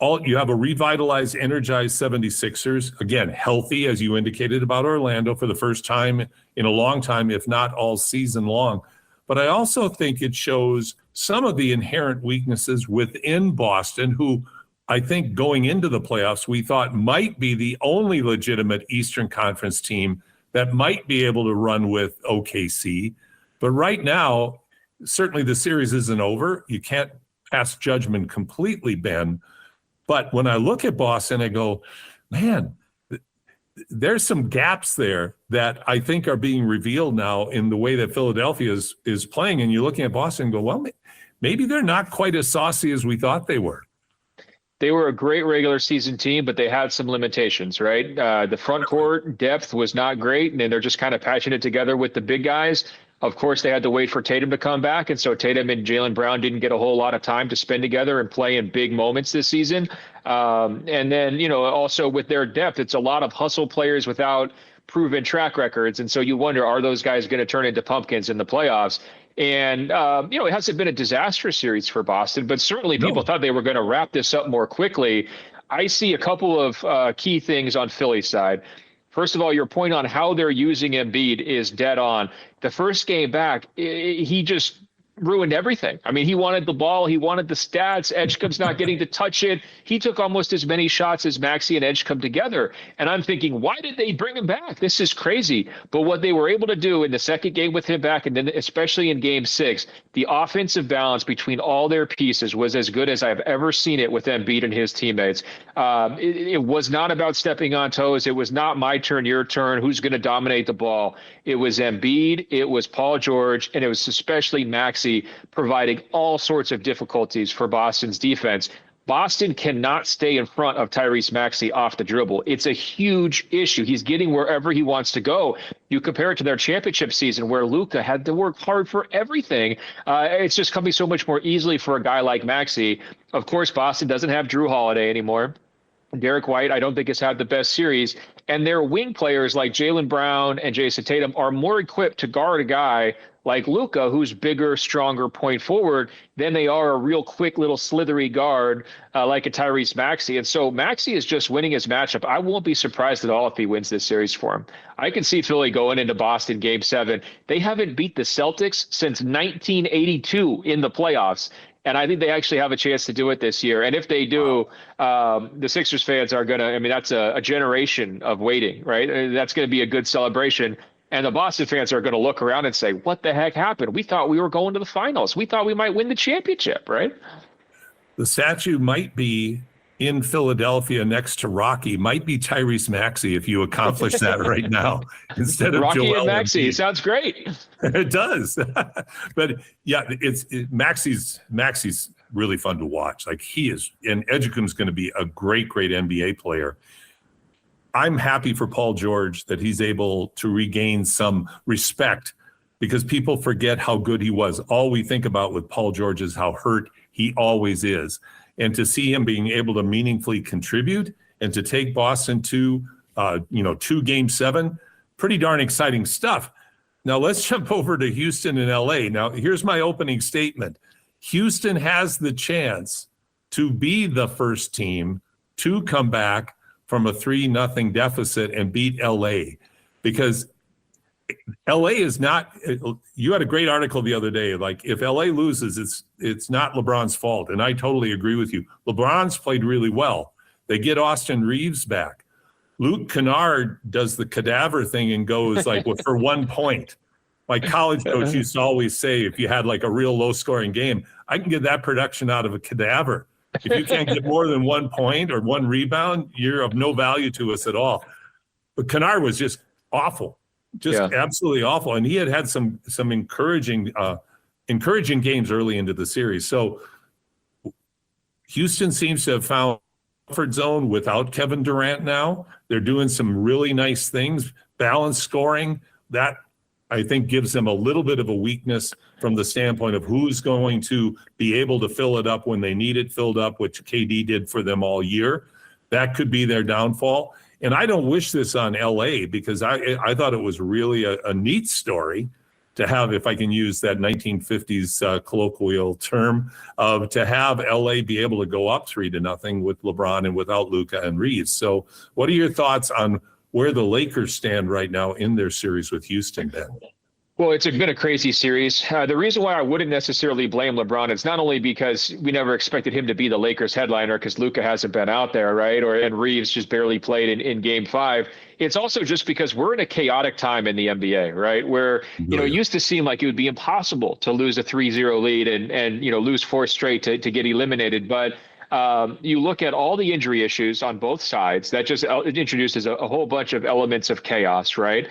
you have a revitalized, energized 76ers, again, healthy, as you indicated about Orlando for the first time in a long time, if not all season long. But I also think it shows some of the inherent weaknesses within Boston, who I think going into the playoffs, we thought might be the only legitimate Eastern Conference team that might be able to run with OKC. But right now, certainly the series isn't over. You can't pass judgment completely, Ben. But when I look at Boston, I go, man, there's some gaps there that I think are being revealed now in the way that Philadelphia is playing. And you're looking at Boston and go, well, maybe they're not quite as saucy as we thought they were. They were a great regular season team, but they had some limitations, right? The front court depth was not great, and they're just kind of patching it together with the big guys. Of course, they had to wait for Tatum to come back, and so Tatum and Jaylen Brown didn't get a whole lot of time to spend together and play in big moments this season. And then, also with their depth, it's a lot of hustle players without proven track records. And so you wonder, are those guys going to turn into pumpkins in the playoffs? And, it hasn't been a disastrous series for Boston, but certainly people thought they were going to wrap this up more quickly. I see a couple of key things on Philly's side. First of all, your point on how they're using Embiid is dead on. The first game back, he just ruined everything. I mean, he wanted the ball. He wanted the stats. Edgecombe's not getting to touch it. He took almost as many shots as Maxey and Edgecombe together. And I'm thinking, why did they bring him back? This is crazy. But what they were able to do in the second game with him back, and then especially in Game 6, the offensive balance between all their pieces was as good as I've ever seen it with Embiid and his teammates. It was not about stepping on toes. It was not my turn, your turn, who's going to dominate the ball. It was Embiid, it was Paul George, and it was especially Maxey providing all sorts of difficulties for Boston's defense. Boston cannot stay in front of Tyrese Maxey off the dribble. It's a huge issue. He's getting wherever he wants to go. You compare it to their championship season where Luka had to work hard for everything. It's just coming so much more easily for a guy like Maxey. Of course, Boston doesn't have Drew Holiday anymore. Derek White, I don't think, has had the best series. And their wing players like Jaylen Brown and Jason Tatum are more equipped to guard a guy like Luka, who's bigger, stronger point forward than they are a real quick little slithery guard like a Tyrese Maxey. And so Maxey is just winning his matchup. I won't be surprised at all if he wins this series for him. I can see Philly going into Boston Game 7. They haven't beat the Celtics since 1982 in the playoffs. And I think they actually have a chance to do it this year. And if they do, the Sixers fans are going to, I mean, that's a generation of waiting, right? That's going to be a good celebration. And the Boston fans are going to look around and say, what the heck happened? We thought we were going to the finals. We thought we might win the championship, right? The statue might be in Philadelphia next to Rocky, might be Tyrese Maxey if you accomplish that right now instead of Rocky Joel and Maxey. Embiid. Sounds great. It does. But yeah, Maxey's really fun to watch. Like he is, and Edgecombe's going to be a great NBA player. I'm happy for Paul George that he's able to regain some respect because people forget how good he was. All we think about with Paul George is how hurt he always is. And to see him being able to meaningfully contribute and to take Boston to, 2 Game 7, pretty darn exciting stuff. Now let's jump over to Houston and LA. Now here's my opening statement. Houston has the chance to be the first team to come back from a 3-0 deficit and beat LA, because LA is not, you had a great article the other day, like if LA loses, it's not LeBron's fault. And I totally agree with you. LeBron's played really well. They get Austin Reeves back. Luke Kennard does the cadaver thing and goes like for 1 point. My college coach used to always say, if you had like a real low scoring game, I can get that production out of a cadaver. If you can't get more than 1 point or 1 rebound, you're of no value to us at all. But Kennard was just awful. Absolutely awful. And he had some encouraging games early into the series. So Houston seems to have found comfort zone without Kevin Durant now. They're doing some really nice things, balanced scoring. That I think gives them a little bit of a weakness from the standpoint of who's going to be able to fill it up when they need it filled up, which KD did for them all year. That could be their downfall. And I don't wish this on LA because I thought it was really a neat story to have, if I can use that 1950s colloquial term, to have LA be able to go up 3-0 with LeBron and without Luka and Reeves. So what are your thoughts on where the Lakers stand right now in their series with Houston, Ben? Well, it's been a crazy series. The reason why I wouldn't necessarily blame LeBron is not only because we never expected him to be the Lakers headliner because Luka hasn't been out there, right? And Reeves just barely played in Game 5. It's also just because we're in a chaotic time in the NBA, right? Where, it used to seem like it would be impossible to lose a 3-0 lead and lose 4 straight to get eliminated. But you look at all the injury issues on both sides, that just introduces a whole bunch of elements of chaos, right?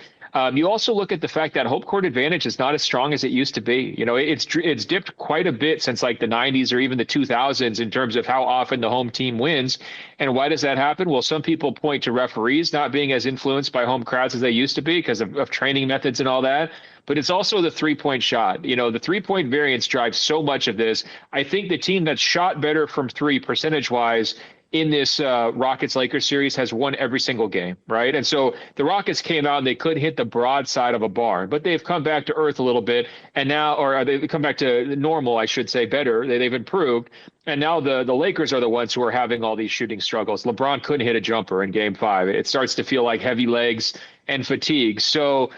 You also look at the fact that home court advantage is not as strong as it used to be. It's dipped quite a bit since like the 90s or even the 2000s in terms of how often the home team wins. And why does that happen? Well, some people point to referees not being as influenced by home crowds as they used to be because of training methods and all that. But it's also the 3-point shot. The 3-point variance drives so much of this. I think the team that's shot better from 3 percentage-wise in this Rockets-Lakers series has won every single game, right? And so the Rockets came out and they couldn't hit the broad side of a barn, but they've come back to earth a little bit, and now, or they've come back to normal, I should say, better. They've improved, and now the Lakers are the ones who are having all these shooting struggles. LeBron couldn't hit a jumper in Game 5. It starts to feel like heavy legs and fatigue. So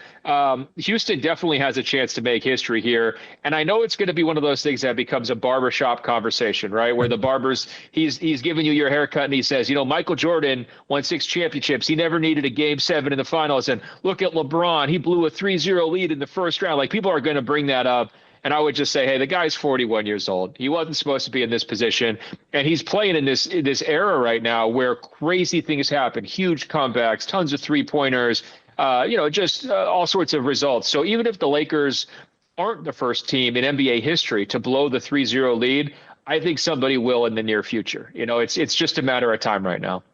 Houston definitely has a chance to make history here. And I know it's going to be one of those things that becomes a barbershop conversation, right? Where the barber's, he's giving you your haircut and he says, Michael Jordan won 6 championships. He never needed a Game 7 in the finals. And look at LeBron. He blew a 3-0 lead in the first round. Like, people are going to bring that up. And I would just say, hey, the guy's 41 years old. He wasn't supposed to be in this position. And he's playing in this era right now where crazy things happen, huge comebacks, tons of 3-pointers, just all sorts of results. So even if the Lakers aren't the first team in NBA history to blow the 3-0 lead, I think somebody will in the near future. It's just a matter of time right now.